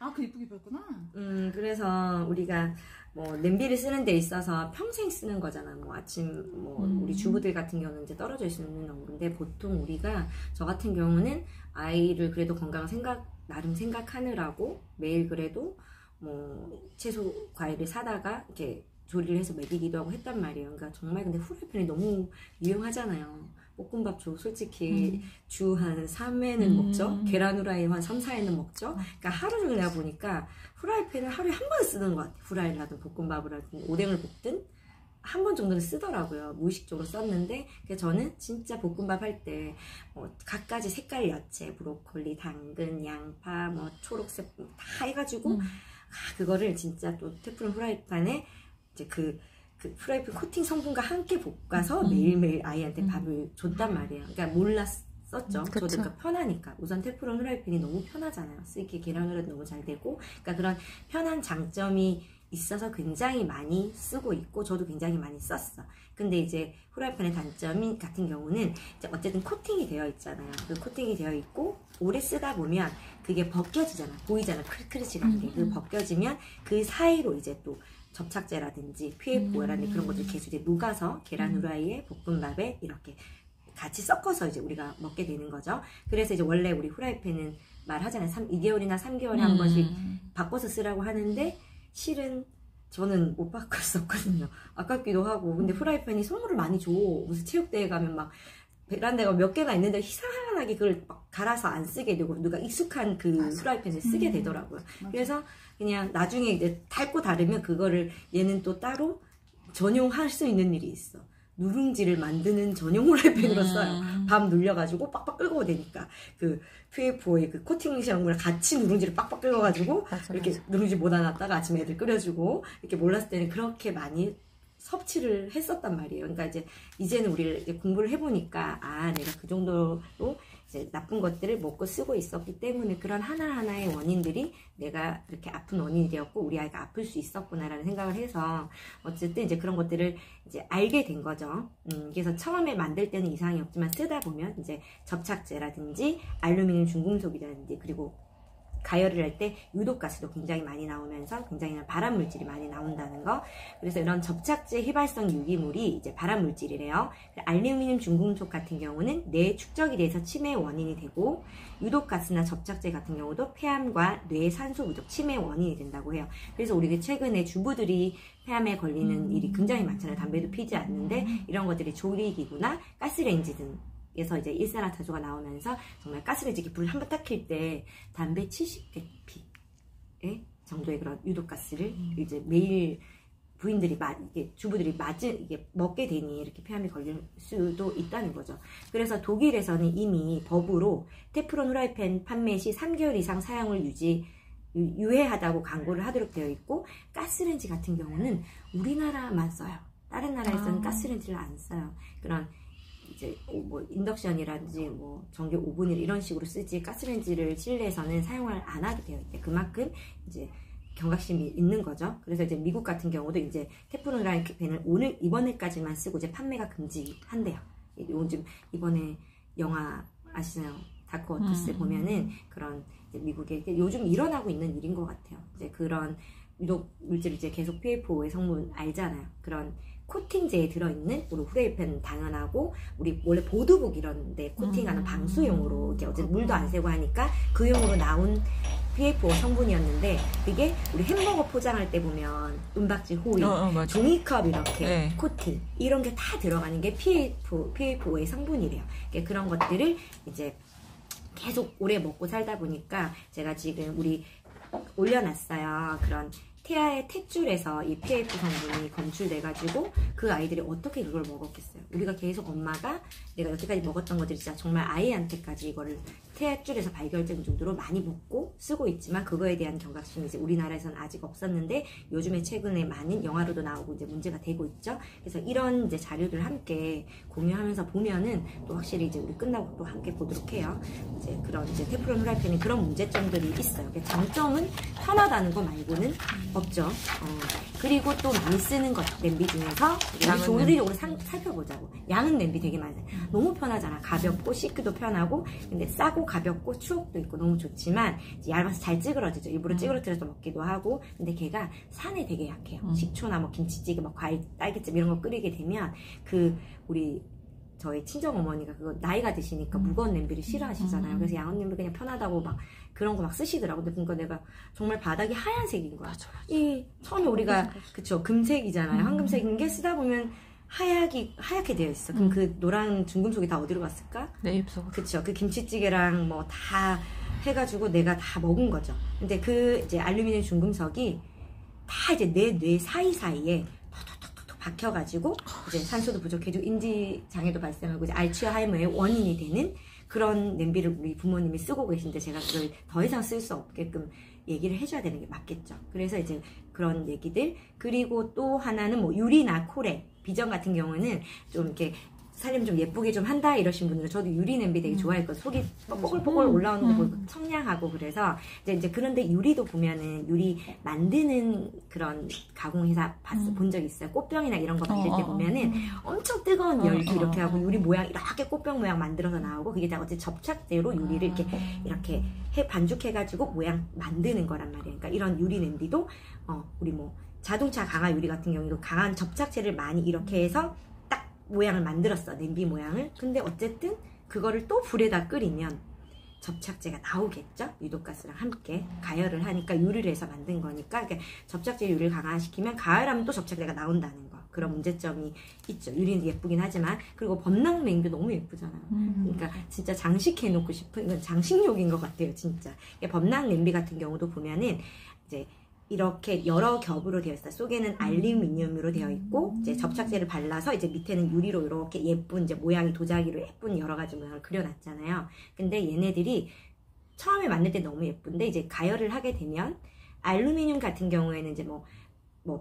아, 그 이쁘게 입었구나. 그래서 우리가 뭐 냄비를 쓰는 데 있어서 평생 쓰는 거잖아. 뭐 아침 뭐 우리 주부들 같은 경우는 이제 떨어져 있는 온도인데 보통 우리가 저 같은 경우는 아이를 그래도 건강 나름 생각하느라고 매일 그래도 뭐 채소 과일을 사다가 이렇게 조리를 해서 먹이기도 하고 했단 말이에요. 그러니까 정말 근데 후라이팬이 너무 유용하잖아요. 볶음밥 솔직히 주 한 3회는 먹죠. 계란 후라이 한 3, 4회는 먹죠. 그러니까 하루 종일 내가 보니까 후라이팬을 하루에 한 번 쓰는 것 같아요. 후라이를 하든 볶음밥을 하든 오뎅을 볶든 한 번 정도는 쓰더라고요. 무의식적으로 썼는데 그래서 저는 진짜 볶음밥 할 때 갖가지 색깔 야채, 브로콜리, 당근, 양파, 뭐 초록색 다 해가지고 그거를 진짜 또 테프론 후라이팬에 이제 그 프라이팬 코팅 성분과 함께 볶아서 매일매일 아이한테 밥을 줬단 말이에요. 그러니까 몰랐었죠. 저도 그러니까 편하니까. 우선 테프론 후라이팬이 너무 편하잖아요. 쓰기 계란 후라이도 너무 잘 되고. 그러니까 그런 편한 장점이 있어서 굉장히 많이 쓰고 있고 저도 굉장히 많이 썼어. 근데 이제 후라이팬의 단점이 같은 경우는 이제 어쨌든 코팅이 되어 있잖아요. 그 코팅이 되어 있고 오래 쓰다 보면 그게 벗겨지잖아. 보이잖아. 크리크리치한 게. 그 벗겨지면 그 사이로 이제 또 접착제라든지 PFO라든지 그런 것들이 계속 이제 녹아서 계란 후라이에 볶음밥에 이렇게 같이 섞어서 이제 우리가 먹게 되는 거죠. 그래서 이제 원래 우리 후라이팬은 말하잖아요. 2개월이나 3개월에 한 번씩 바꿔서 쓰라고 하는데 실은 저는 못 바꿨었거든요. 아깝기도 하고. 근데 후라이팬이 선물을 많이 줘. 무슨 체육대회 가면 막 베란다가 몇 개가 있는데 희한하게 그걸 막 갈아서 안 쓰게 되고 누가 익숙한 그 후라이팬을 쓰게 되더라고요. 그래서 그냥 나중에 이제 닳고 다르면 그거를 얘는 또 따로 전용할 수 있는 일이 있어. 누룽지를 만드는 전용 후라이팬으로 써요. 밥 눌려가지고 빡빡 끓고 되니까 그 PFO의 그 코팅 시험을 같이 누룽지를 빡빡 끓여가지고 이렇게 누룽지 모아 놨다가 아침에 애들 끓여주고 이렇게 몰랐을 때는 그렇게 많이 섭취를 했었단 말이에요. 그러니까 이제는 우리를 이제 공부를 해보니까 내가 그 정도로 이제 나쁜 것들을 먹고 쓰고 있었기 때문에 그런 하나하나의 원인들이 내가 이렇게 아픈 원인이 되었고 우리 아이가 아플 수 있었구나라는 생각을 해서 어쨌든 이제 그런 것들을 이제 알게 된 거죠. 그래서 처음에 만들 때는 이상이 없지만 쓰다 보면 이제 접착제라든지 알루미늄 중금속이라든지 그리고 가열을 할 때 유독가스도 굉장히 많이 나오면서 굉장히 발암물질이 많이 나온다는 거. 그래서 이런 접착제 휘발성 유기물이 이제 발암물질이래요. 알루미늄 중금속 같은 경우는 뇌에 축적이 돼서 치매의 원인이 되고 유독가스나 접착제 같은 경우도 폐암과 뇌 산소 부족, 치매의 원인이 된다고 해요. 그래서 우리 최근에 주부들이 폐암에 걸리는 일이 굉장히 많잖아요. 담배도 피지 않는데 이런 것들이 조리기구나 가스레인지 등 에서 이제 일산화탄소가 나오면서 정말 가스레인지 불을 한 번 딱 킬 때 담배 70대피 정도의 그런 유독가스를 이제 매일 부인들이 이게 주부들이 이게 먹게 되니 이렇게 폐암이 걸릴 수도 있다는 거죠. 그래서 독일에서는 이미 법으로 테프론 후라이팬 판매 시 3개월 이상 사용을 유예하다고 광고를 하도록 되어 있고 가스레인지 같은 경우는 우리나라만 써요. 다른 나라에서는 가스레인지를 안 써요. 그런 이제 뭐 인덕션이라든지 뭐 전기 오븐 이런 식으로 쓰지 가스레인지를 실내에서는 사용을 안 하게 되어 있대. 그만큼 이제 경각심이 있는 거죠. 그래서 이제 미국 같은 경우도 이제 테프론 후라이팬을 이번에까지만 쓰고 이제 판매가 금지한대요. 요즘 이번에 영화 아시나요? 다크 워터스 보면은 그런 이제 미국에 요즘 일어나고 있는 일인 것 같아요. 이제 그런 유독 물질 이제 계속 PFO의 성분 알잖아요. 그런 코팅제에 들어있는 우리 후라이팬 당연하고 우리 원래 보드북 이런 데 코팅하는 방수용으로 이렇게 어쨌든 물도 안 새고 하니까 그 용으로 나온 PFO 성분이었는데 그게 우리 햄버거 포장할 때 보면 은박지 호일, 종이컵 이렇게 코팅 이런 게 다 들어가는 게 PFO의 성분이래요. 그러니까 그런 것들을 이제 계속 오래 먹고 살다 보니까 제가 지금 우리 올려놨어요. 그런 태아의 탯줄에서 이 PF 성분이 검출돼가지고 그 아이들이 어떻게 그걸 먹었겠어요. 우리가 계속 엄마가 내가 여태까지 먹었던 것들이 진짜 정말 아이한테까지 이거를 태아줄에서 발견될 정도로 많이 먹고 쓰고 있지만 그거에 대한 경각심이 이제 우리나라에서는 아직 없었는데 요즘에 최근에 많은 영화로도 나오고 이제 문제가 되고 있죠. 그래서 이런 이제 자료들 함께 공유하면서 보면은 또 확실히 이제 우리 끝나고 또 함께 보도록 해요. 이제 그런 이제 테프론 후라이팬이 그런 문제점들이 있어요. 장점은 편하다는 거 말고는 없죠. 그리고 또 많이 쓰는 것 냄비 중에서 우리 종류적으로 살펴보자고. 양은 냄비 되게 많아요. 너무 편하잖아. 가볍고 씻기도 편하고, 근데 싸고 가볍고 추억도 있고 너무 좋지만 얇아서 잘 찌그러지죠. 일부러 찌그러뜨려서 먹기도 하고. 근데 걔가 산에 되게 약해요. 식초나 뭐 김치찌개, 뭐 과일, 딸기찜 이런 거 끓이게 되면 우리 저희 친정 어머니가 그거 나이가 드시니까 무거운 냄비를 싫어하시잖아요. 그래서 양은 냄비 그냥 편하다고 막 그런 거 막 쓰시더라고. 근데 그러니까 내가 정말 바닥이 하얀색인 거야. 맞아. 이 처음에 우리가 그쵸 금색이잖아요. 황금색인 게 쓰다 보면 하얗게 되어 있어. 그럼 그 노란 중금속이 다 어디로 갔을까? 내 입속으로. 그쵸. 그 김치찌개랑 뭐 다 해가지고 내가 다 먹은 거죠. 근데 그 이제 알루미늄 중금속이 다 이제 내 뇌 사이사이에 박혀가지고 이제 산소도 부족해지고 인지 장애도 발생하고 이제 알츠하이머의 원인이 되는 그런 냄비를 우리 부모님이 쓰고 계신데 제가 그걸 더 이상 쓸 수 없게끔 얘기를 해줘야 되는 게 맞겠죠. 그래서 이제 그런 얘기들. 그리고 또 하나는 뭐 유리나 코레 비전 같은 경우는 좀 이렇게 살림 좀 예쁘게 좀 한다 이러신 분들은 저도 유리 냄비 되게 좋아했거든요. 속이 뽀글뽀글 올라오는 거 보고 청량하고 그래서 이제 그런데 유리도 보면은 유리 만드는 그런 가공회사 본 적 있어요. 꽃병이나 이런 거 만들 때 보면은 엄청 뜨거운 열기 이렇게 하고 유리 모양 이렇게 꽃병 모양 만들어서 나오고 그게 다 어째 접착제로 유리를 이렇게 반죽해가지고 모양 만드는 거란 말이에요. 그러니까 이런 유리 냄비도 우리 뭐 자동차 강화 유리 같은 경우도 강한 접착제를 많이 이렇게 해서 모양을 만들었어. 냄비 모양을. 근데 어쨌든 그거를 또 불에다 끓이면 접착제가 나오겠죠. 유독가스랑 함께 가열을 하니까 유리를 해서 만든 거니까 접착제 유리를 강화시키면 가열하면 또 접착제가 나온다는 거. 그런 문제점이 있죠. 유리는 예쁘긴 하지만. 그리고 범랑 냉도 너무 예쁘잖아요. 그러니까 진짜 장식해놓고 싶은 이건 장식용인 것 같아요. 진짜. 범랑 냄비 같은 경우도 보면은 이제 이렇게 여러 겹으로 되어 있어요. 속에는 알루미늄으로 되어 있고 이제 접착제를 발라서 이제 밑에는 유리로 이렇게 예쁜 이제 모양이 도자기로 예쁜 여러 가지 모양을 그려놨잖아요. 근데 얘네들이 처음에 만들 때 너무 예쁜데 이제 가열을 하게 되면 알루미늄 같은 경우에는 이제 뭐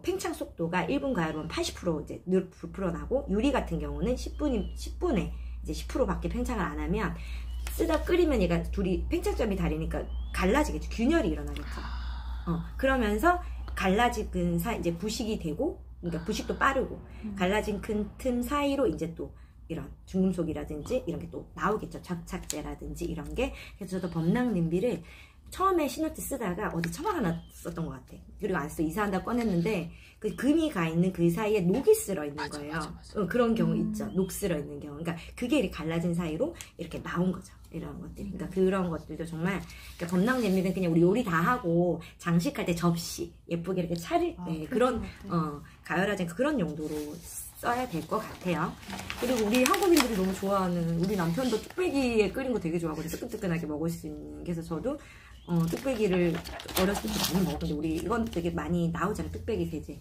팽창 속도가 1분 가열하면 80% 이제 불어나고 유리 같은 경우는 10분에 이제 10%밖에 팽창을 안 하면 쓰다 끓이면 얘가 둘이 팽창점이 다르니까 갈라지겠죠. 균열이 일어나겠죠. 그러면서 갈라진 이제 부식이 되고, 그러니까 부식도 빠르고, 갈라진 큰 틈 사이로 이제 또 이런 중금속이라든지 이런 게 또 나오겠죠. 접착제라든지 이런 게. 그래서 저도 범랑 냄비를 처음에 신혼 때 쓰다가 어디 처박아 놨었던 것 같아. 그리고 안 써. 이사한다 꺼냈는데 그 금이 가 있는 그 사이에 녹이 쓸어 있는 거예요. 맞아. 그런 경우 있죠. 녹 쓸어 있는 경우. 그러니까 그게 이렇게 갈라진 사이로 이렇게 나온 거죠. 이런 것들이. 그러니까 그런 것들도 정말 그러니까 범랑 냄비는 그냥 우리 요리 다 하고 장식할 때 접시 예쁘게 이렇게 차릴 때 그런 가열하지 그런 용도로 써야 될 것 같아요. 그리고 우리 한국인들이 너무 좋아하는 우리 남편도 뚝배기에 끓인 거 되게 좋아하거든요. 뜨끈뜨끈하게 먹을 수 있는. 그래서 저도 뚝배기를 어렸을 때 많이 먹었는데 우리 이건 되게 많이 나오잖아요. 뚝배기 세제.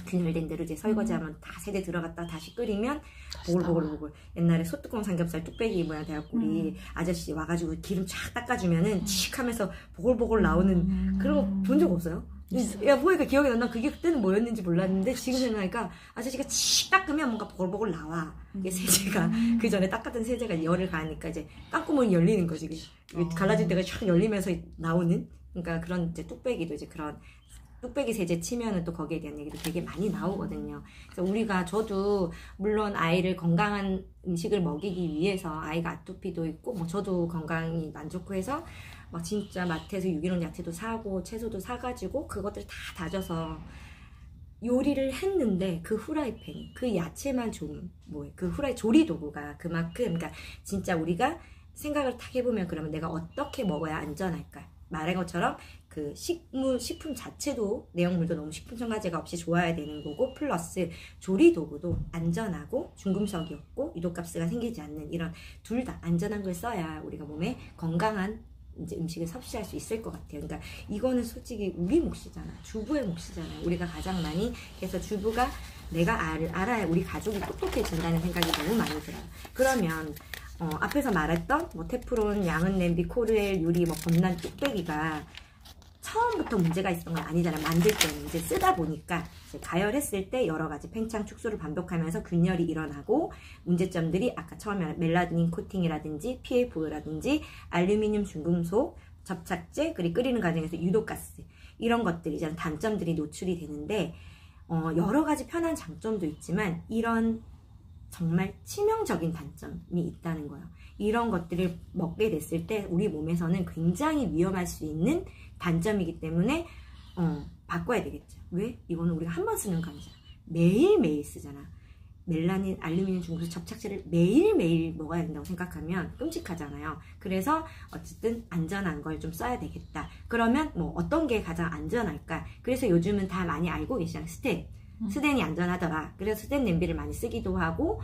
균열된 대로 이제 설거지하면 다 세제 들어갔다 다시 끓이면 보글보글. 옛날에 소뚜껑 삼겹살 뚝배기 모양 돼갖고 우리 아저씨 와가지고 기름 쫙 닦아주면은 칙 하면서 보글보글 나오는 그런 거 본 적 없어요? 야, 보니까 기억이 난다. 그게 그때는 뭐였는지 몰랐는데 지금 생각하니까 아저씨가 칙 닦으면 뭔가 보글보글 나와. 이게 세제가 그 전에 닦았던 세제가 열을 가하니까 이제 깡구멍이 열리는 거지. 갈라진 데가 쫙 열리면서 나오는. 그러니까 그런 이제 뚝배기도 이제 그런 뚝배기 세제 치면은 또 거기에 대한 얘기도 되게 많이 나오거든요. 그래서 저도 물론 아이를 건강한 음식을 먹이기 위해서 아이가 아토피도 있고 뭐 저도 건강이 만족고 해서 막 진짜 마트에서 유기농 야채도 사고 채소도 사가지고 그것들 다 다져서 요리를 했는데 그 후라이팬, 그 야채만 그 후라이 조리 도구가 그만큼 그러니까 진짜 우리가 생각을 딱 해보면 그러면 내가 어떻게 먹어야 안전할까? 말한 것처럼 그 식품 자체도 내용물도 너무 식품 첨가제가 없이 좋아야 되는 거고 플러스 조리 도구도 안전하고 중금속이 없고 유독가스가 생기지 않는 이런 둘 다 안전한 걸 써야 우리가 몸에 건강한 이제 음식을 섭취할 수 있을 것 같아요. 그러니까 이거는 솔직히 우리 몫이잖아. 주부의 몫이잖아요. 우리가 가장 많이 그래서 주부가 내가 알아야 우리 가족이 똑똑해진다는 생각이 너무 많이 들어요. 그러면 앞에서 말했던 뭐 테프론, 양은 냄비, 코르엘, 유리, 뭐 범란 뚝배기가 처음부터 문제가 있었던 건 아니잖아요. 만들 때는 이제 쓰다 보니까 이제 가열했을 때 여러 가지 팽창 축소를 반복하면서 균열이 일어나고 문제점들이 아까 처음에 멜라닌 코팅이라든지 PFO라든지 알루미늄 중금속, 접착제, 그리고 끓이는 과정에서 유독가스 이런 것들이 이제 단점들이 노출이 되는데 여러 가지 편한 장점도 있지만 이런 정말 치명적인 단점이 있다는 거예요. 이런 것들을 먹게 됐을 때 우리 몸에서는 굉장히 위험할 수 있는 단점이기 때문에 바꿔야 되겠죠. 왜? 이거는 우리가 한 번 쓰는 거 아니잖아. 매일매일 쓰잖아. 멜라닌, 알루미늄 중금속 접착제를 매일매일 먹어야 된다고 생각하면 끔찍하잖아요. 그래서 어쨌든 안전한 걸 좀 써야 되겠다. 그러면 뭐 어떤 게 가장 안전할까? 그래서 요즘은 다 많이 알고 계시잖아요. 스텐이 안전하더라. 그래서 스텐 냄비를 많이 쓰기도 하고,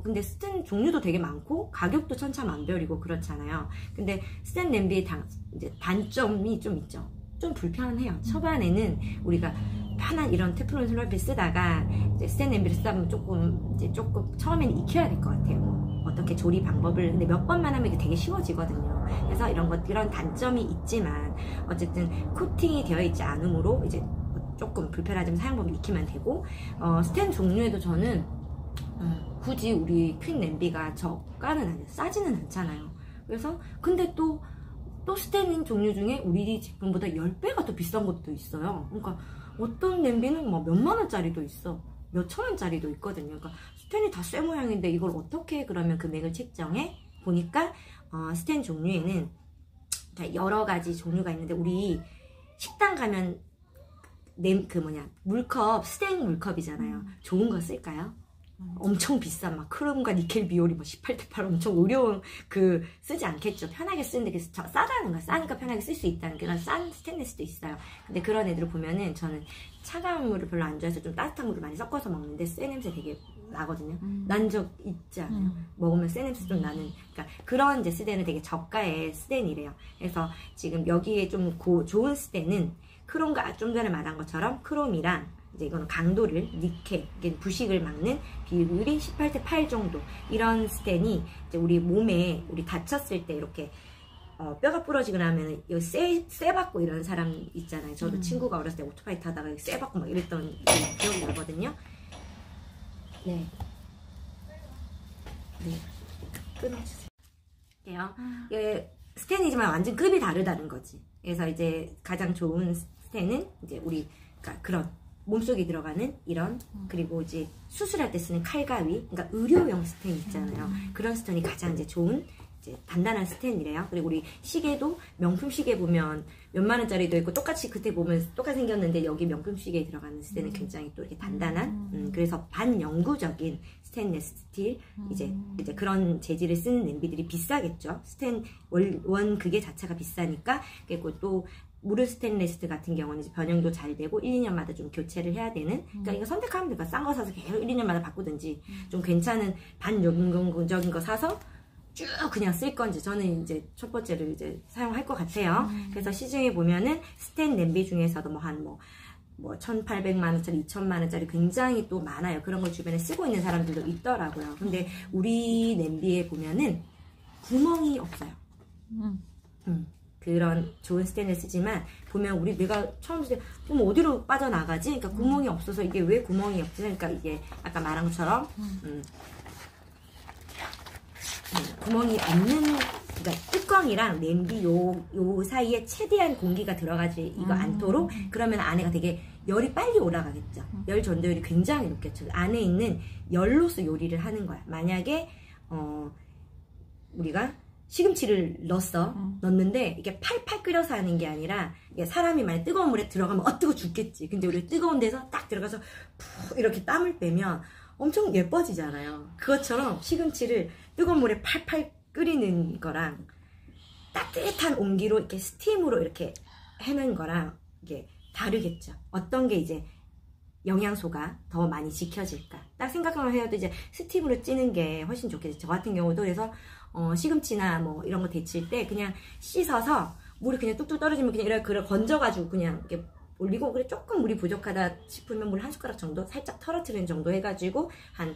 근데 스텐 종류도 되게 많고, 가격도 천차만별이고 그렇잖아요. 근데 스텐 냄비의 이제 단점이 좀 있죠. 좀 불편해요. 초반에는 우리가 편한 이런 테프론 슬라이팬 쓰다가 이제 스텐 냄비를 쓰다 보면 조금 처음에는 익혀야 될 것 같아요. 어떻게 조리 방법을. 근데 몇 번만 하면 이게 되게 쉬워지거든요. 그래서 이런 단점이 있지만 어쨌든 코팅이 되어 있지 않으므로 이제 조금 불편하지만 사용법을 익히면 되고, 스텐 종류에도 저는 굳이 우리 퀸 냄비가 저가는 아니에요. 싸지는 않잖아요. 그래서 근데 또 스텐 종류 중에 우리 제품보다 10배가 더 비싼 것도 있어요. 그러니까 어떤 냄비는 뭐 몇만 원짜리도 있어. 몇천 원짜리도 있거든요. 그러니까 스텐이 다 쇠 모양인데 이걸 어떻게 그러면 금액을 책정해? 보니까 스텐 종류에는 여러 가지 종류가 있는데, 우리 식당 가면 물컵, 스텐 물컵이잖아요. 좋은 거 쓸까요? 엄청 비싼 막 크롬과 니켈 비올이 뭐 18:8 엄청 어려운 쓰지 않겠죠. 편하게 쓰는데 싸다는 거야. 싸니까 편하게 쓸 수 있다는 그런 싼 스테인리스도 있어요. 근데 그런 애들을 보면은 저는 차가운 물을 별로 안 좋아해서 좀 따뜻한 물을 많이 섞어서 먹는데 쇠 냄새 되게 나거든요. 난 적 있지 않아요? 먹으면 쇠 냄새 좀 나는. 그러니까 그런 이제 스텐은 되게 저가의 스텐이래요. 그래서 지금 여기에 좀 좋은 스텐은 크롬과 좀 전에 말한 것처럼 크롬이랑 이제 이거는 강도를 니켈, 부식을 막는 비율이 18:8 정도. 이런 스텐이 이제 우리 몸에 우리 다쳤을 때 이렇게 뼈가 부러지거나 하면 여기 쇠 받고 이러는 사람 있잖아요. 저도 친구가 어렸을 때 오토바이 타다가 쇠 받고 막 이랬던 기억이 나거든요. 네. 끊어주세요. 스텐이지만 완전 급이 다르다는 거지. 그래서 이제 가장 좋은 스텐은 이제 그러니까 그런 몸속에 들어가는 이런, 그리고 이제 수술할 때 쓰는 칼가위, 그러니까 의료용 스텐 있잖아요. 그런 스텐이 가장 이제 좋은 이제 단단한 스텐이래요. 그리고 우리 시계도 명품 시계 보면 몇만 원짜리도 있고 똑같이 그때 보면 똑같이 생겼는데 여기 명품 시계에 들어가는 스텐은 굉장히 또 이렇게 단단한, 그래서 반영구적인 스테인리스 스틸 이제 그런 재질을 쓰는 냄비들이 비싸겠죠. 스텐 원 그게 자체가 비싸니까. 그리고 또 무르 스테인리스 같은 경우는 이제 변형도 잘 되고 1, 2년마다 좀 교체를 해야 되는. 그러니까 이거 선택하면 될까? 싼 거 사서 계속 1, 2년마다 바꾸든지, 좀 괜찮은 반영구적인 거 사서 쭉 그냥 쓸 건지. 저는 이제 첫 번째를 이제 사용할 것 같아요. 그래서 시중에 보면은 스텐 냄비 중에서도 뭐 1,800만 원짜리, 2,000만 원짜리 굉장히 또 많아요. 그런 걸 주변에 쓰고 있는 사람들도 있더라고요. 근데 우리 냄비에 보면은 구멍이 없어요. 그런 좋은 스텐을 쓰지만 보면 내가 처음 쓸 때 그럼 어디로 빠져나가지? 그러니까 구멍이 없어서 이게 왜 구멍이 없지? 그러니까 이게 아까 말한 것처럼 구멍이 없는, 그러니까 뚜껑이랑 냄비 요 사이에 최대한 공기가 들어가지 이거 않도록. 그러면 안에가 되게 열이 빨리 올라가겠죠. 열 전도율이 굉장히 높겠죠. 안에 있는 열로서 요리를 하는 거야. 만약에 우리가 시금치를 넣었는데 이게 팔팔 끓여서 하는 게 아니라, 이게 사람이 만약 뜨거운 물에 들어가면 뜨거워 죽겠지. 근데 우리 뜨거운 데서 딱 들어가서 푹 이렇게 땀을 빼면 엄청 예뻐지잖아요. 그것처럼 시금치를 뜨거운 물에 팔팔 끓이는 거랑 따뜻한 온기로 이렇게 스팀으로 이렇게 해놓은 거랑 이게 다르겠죠. 어떤 게 이제 영양소가 더 많이 지켜질까? 딱 생각하면 해도 이제 스팀으로 찌는 게 훨씬 좋겠죠. 저 같은 경우도 그래서 시금치나 뭐 이런 거 데칠 때 그냥 씻어서 물이 그냥 뚝뚝 떨어지면 그냥 이렇게 건져가지고 그냥 이렇게 올리고, 그래 조금 물이 부족하다 싶으면 물 한 숟가락 정도 살짝 털어트리는 정도 해가지고 한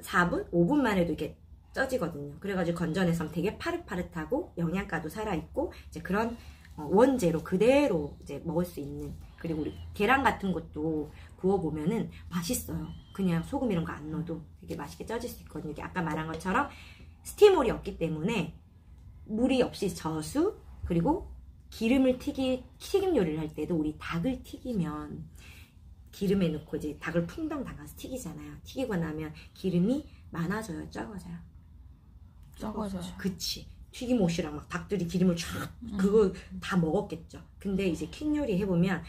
4분? 5분만 해도 이렇게 쪄지거든요. 그래가지고 건져내서 되게 파릇파릇하고 영양가도 살아있고 이제 그런 원재료 그대로 이제 먹을 수 있는. 그리고 우리 계란 같은 것도 구워보면은 맛있어요. 그냥 소금 이런 거 안 넣어도 되게 맛있게 쪄질 수 있거든요. 이게 아까 말한 것처럼 스팀홀이 없기 때문에 물이 없이 저수, 그리고 기름을 튀김 요리를 할 때도 우리 닭을 튀기면 기름에 넣고 이제 닭을 풍덩 담가서 튀기잖아요. 튀기고 나면 기름이 많아져요, 적어져요? 적어져요. 그치. 튀김옷이랑 막 닭들이 기름을 쫙 그거 다 먹었겠죠. 근데 이제 퀸 요리 해보면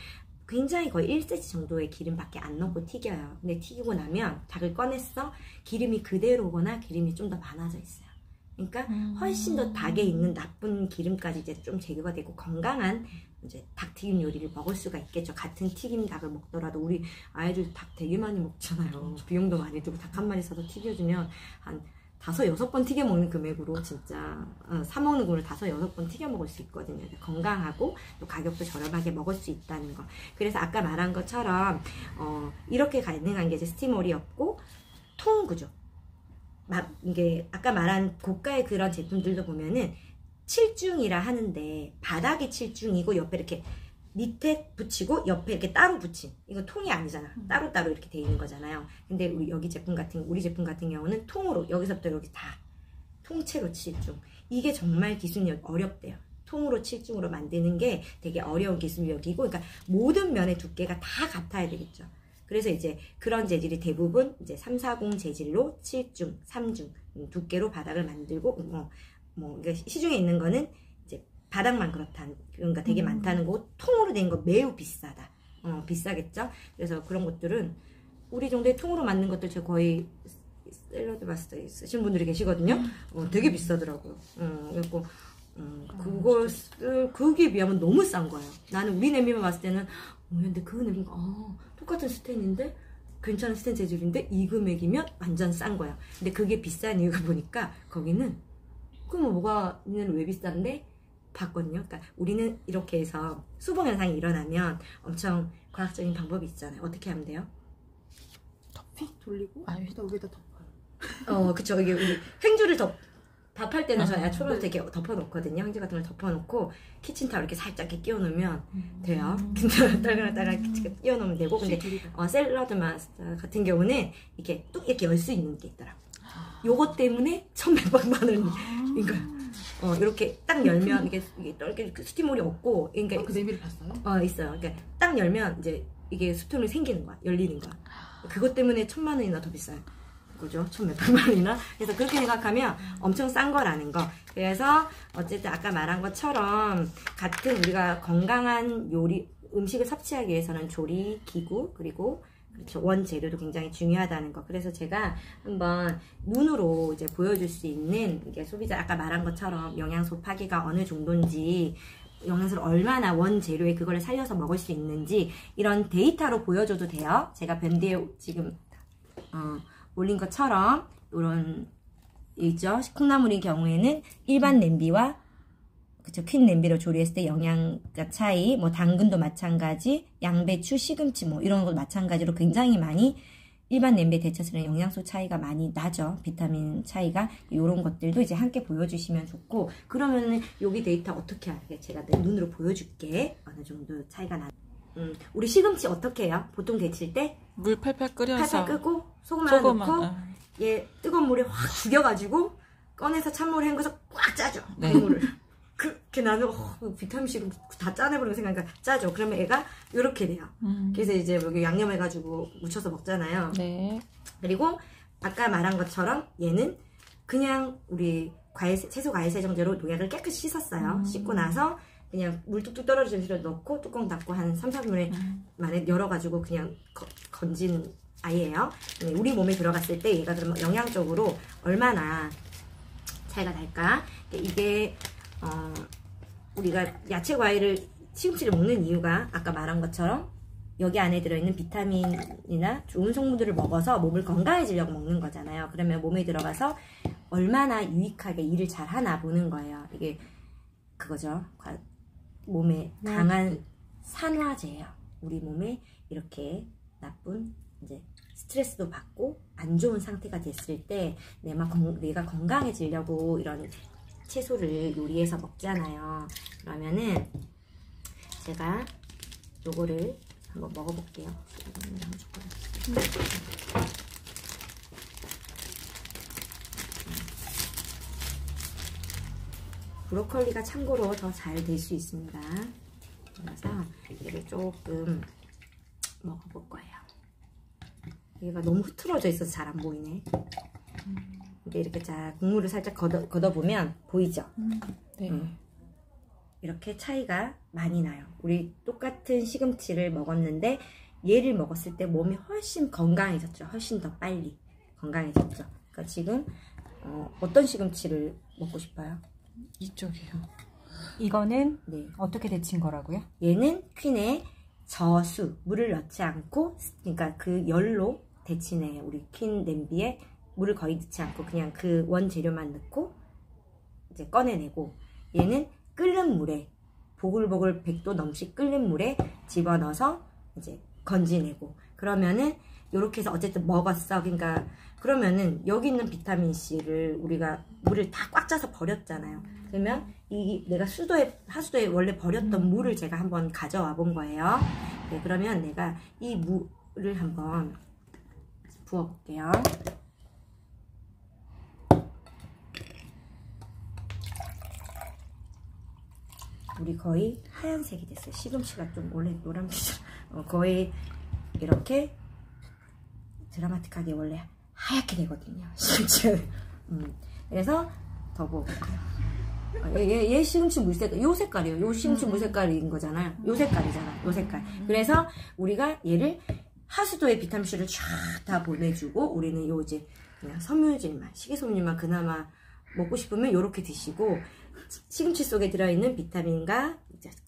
굉장히 거의 1cm 정도의 기름밖에 안 넣고 튀겨요. 근데 튀기고 나면 닭을 꺼냈어. 기름이 그대로거나 기름이 좀 더 많아져 있어요. 그러니까 훨씬 더 닭에 있는 나쁜 기름까지 이제 좀 제거가 되고 건강한 이제 닭튀김 요리를 먹을 수가 있겠죠. 같은 튀김 닭을 먹더라도 우리 아이들 닭 되게 많이 먹잖아요. 비용도 많이 들고 닭 한 마리 사서 튀겨주면 한 5-6번 튀겨 먹는 금액으로 진짜 사 먹는 거를 5-6번 튀겨 먹을 수 있거든요. 건강하고 또 가격도 저렴하게 먹을 수 있다는 거. 그래서 아까 말한 것처럼 이렇게 가능한 게 이제 스티머리였고 통구조. 이게 아까 말한 고가의 그런 제품들도 보면은 7중이라 하는데 바닥이 7중이고 옆에 이렇게 밑에 붙이고 옆에 이렇게 따로 붙인, 이거 통이 아니잖아. 따로따로 이렇게 돼 있는 거잖아요. 근데 우리 제품 같은 경우는 통으로 여기서부터 여기 다 통째로 7중. 이게 정말 기술이 어렵대요. 통으로 7중으로 만드는 게 되게 어려운 기술력이고, 그러니까 모든 면의 두께가 다 같아야 되겠죠. 그래서 이제 그런 재질이 대부분 이제 340 재질로 7중, 3중 두께로 바닥을 만들고, 그러니까 시중에 있는 거는 이제 바닥만 그렇다는, 그러니까 되게 많다는 거고, 통으로 된 거 매우 비싸다. 비싸겠죠? 그래서 그런 것들은 우리 정도의 통으로 만든 것들 저 거의 샐러드 마스터에 쓰신 분들이 계시거든요. 되게 비싸더라고요. 그래서 그것을 그게 비하면 너무 싼 거예요. 나는 우리 냄비만 봤을 때는 근데 그 냄비가 똑같은 스텐인데 괜찮은 스텐 재질인데 이 금액이면 완전 싼 거야. 근데 그게 비싼 이유가 보니까 거기는 그럼 뭐가 니네는 왜 비싼데? 봤거든요. 그러니까 우리는 이렇게 해서 수봉 현상이 일어나면 엄청 과학적인 방법이 있잖아요. 어떻게 하면 돼요? 휙 돌리고 위에다 덮어요. 그쵸. 이게 우리 횡주를 밥할 때는 저희 야초를 되게 덮어놓거든요. 횡주 같은 걸 덮어놓고 키친타올 이렇게 살짝 이렇게 끼워놓으면 돼요. 근데 떨그락다가 끼워놓으면 되고, 근데 샐러드 마스터 같은 경우는 이렇게 뚝 이렇게 열 수 있는 게 있더라고. 요것 때문에 1,100만 원인 거야. 이렇게 딱 열면 이게 스티몰이 없고, 그러니까 그 냄비를 봤어요? 있어요. 그러니까 딱 열면 이제 이게 스티몰이 생기는 거야. 열리는 거야. 그것 때문에 1,000만 원이나 더 비싸요. 그죠? 1,100만 원이나. 그래서 그렇게 생각하면 엄청 싼 거라는 거. 그래서 어쨌든 아까 말한 것처럼 같은 우리가 건강한 음식을 섭취하기 위해서는 조리 기구, 그리고 그렇죠, 원재료도 굉장히 중요하다는 거. 그래서 제가 한번 눈으로 이제 보여줄 수 있는, 이게 소비자 아까 말한 것처럼 영양소 파괴가 어느 정도인지, 영양소를 얼마나 원재료에 그거를 살려서 먹을 수 있는지 이런 데이터로 보여줘도 돼요. 제가 밴드에 지금 올린 것처럼 이런 있죠. 콩나물인 경우에는 일반 냄비와 그쵸, 퀸 냄비로 조리했을 때 영양가 차이, 뭐 당근도 마찬가지, 양배추, 시금치 뭐 이런 것 마찬가지로 굉장히 많이 일반 냄비에 데쳐서는 영양소 차이가 많이 나죠. 비타민 차이가. 이런 것들도 이제 함께 보여주시면 좋고, 그러면은 여기 데이터 어떻게 알게? 제가 내 눈으로 보여줄게. 어느 정도 차이가 나. 우리 시금치 어떻게 해요? 보통 데칠 때 물 팔팔 끓여서 팔팔 끄고 소금 하나 넣고 얘 뜨거운 물에 확 죽여가지고 꺼내서 찬물에 헹궈서 꽉 짜죠. 네. 국물을. 그렇게 나는 비타민C를 다 짜내버리고 생각하니까 짜죠. 그러면 애가 이렇게 돼요. 그래서 이제 여기 양념해가지고 묻혀서 먹잖아요. 네. 그리고 아까 말한 것처럼 얘는 그냥 우리 채소 과일 세정제로 농약을 깨끗이 씻었어요. 씻고 나서 그냥 물 뚝뚝 떨어지는 실에 넣고 뚜껑 닫고 한 3-4분 만에 열어가지고 그냥 건진 아이예요. 우리 몸에 들어갔을 때 얘가 그러면 영양적으로 얼마나 차이가 날까? 이게 우리가 야채 과일을 시금치를 먹는 이유가 아까 말한 것처럼 여기 안에 들어있는 비타민이나 좋은 성분들을 먹어서 몸을 건강해지려고 먹는 거잖아요. 그러면 몸에 들어가서 얼마나 유익하게 일을 잘 하나 보는 거예요. 이게 그거죠. 몸에 강한 산화제예요. 우리 몸에 이렇게 나쁜 이제 스트레스도 받고 안 좋은 상태가 됐을 때 내가 건강해지려고 이런 채소를 요리해서 먹잖아요. 그러면은 제가 요거를 한번 먹어볼게요. 브로콜리가 참고로 더 잘 될 수 있습니다. 그래서 얘를 조금 먹어볼 거예요. 얘가 너무 흐트러져 있어서 잘 안 보이네. 이게 이렇게 자 국물을 살짝 걷어보면 보이죠? 네. 이렇게 차이가 많이 나요. 우리 똑같은 시금치를 먹었는데 얘를 먹었을 때 몸이 훨씬 건강해졌죠. 훨씬 더 빨리 건강해졌죠. 그러니까 지금 어떤 시금치를 먹고 싶어요? 이쪽이요. 이거는 네. 어떻게 데친 거라고요? 얘는 퀸의 저수, 물을 넣지 않고, 그러니까 그 열로 데친 애, 우리 퀸 냄비에 물을 거의 넣지 않고 그냥 그 원재료만 넣고 이제 꺼내내고, 얘는 끓는 물에 보글보글 100도 넘씩 끓는 물에 집어넣어서 이제 건지내고, 그러면은 요렇게 해서 어쨌든 먹었어. 그러니까 그러면은 여기 있는 비타민 C를 우리가 물을 다 꽉 짜서 버렸잖아요. 그러면 이 내가 하수도에 원래 버렸던 물을 제가 한번 가져와 본 거예요. 네, 그러면 내가 이 물을 한번 부어 볼게요. 우리 거의 하얀색이 됐어요. 시금치가 좀 원래 노란빛으로 거의 이렇게 드라마틱하게 원래 하얗게 되거든요. 시금치는. 그래서 더 부어볼게요. 얘 시금치 물색깔, 요 색깔이에요. 요 시금치 물색깔인 거잖아요. 요 색깔이잖아. 요 색깔. 그래서 우리가 얘를 하수도에 비타민C를 쫙 다 보내주고, 우리는 요 이제 그냥 섬유질만, 식이섬유만 그나마 먹고 싶으면 요렇게 드시고, 시금치 속에 들어있는 비타민과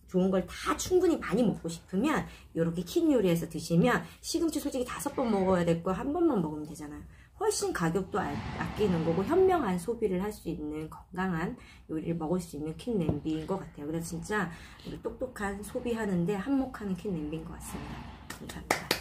좋은 걸 다 충분히 많이 먹고 싶으면 요렇게 퀸 요리해서 드시면, 시금치 솔직히 5번 먹어야 될 거 1번만 먹으면 되잖아요. 훨씬 가격도 아끼는 거고 현명한 소비를 할 수 있는 건강한 요리를 먹을 수 있는 퀸 냄비인 것 같아요. 그래서 진짜 똑똑한 소비하는데 한몫하는 퀸 냄비인 것 같습니다. 감사합니다.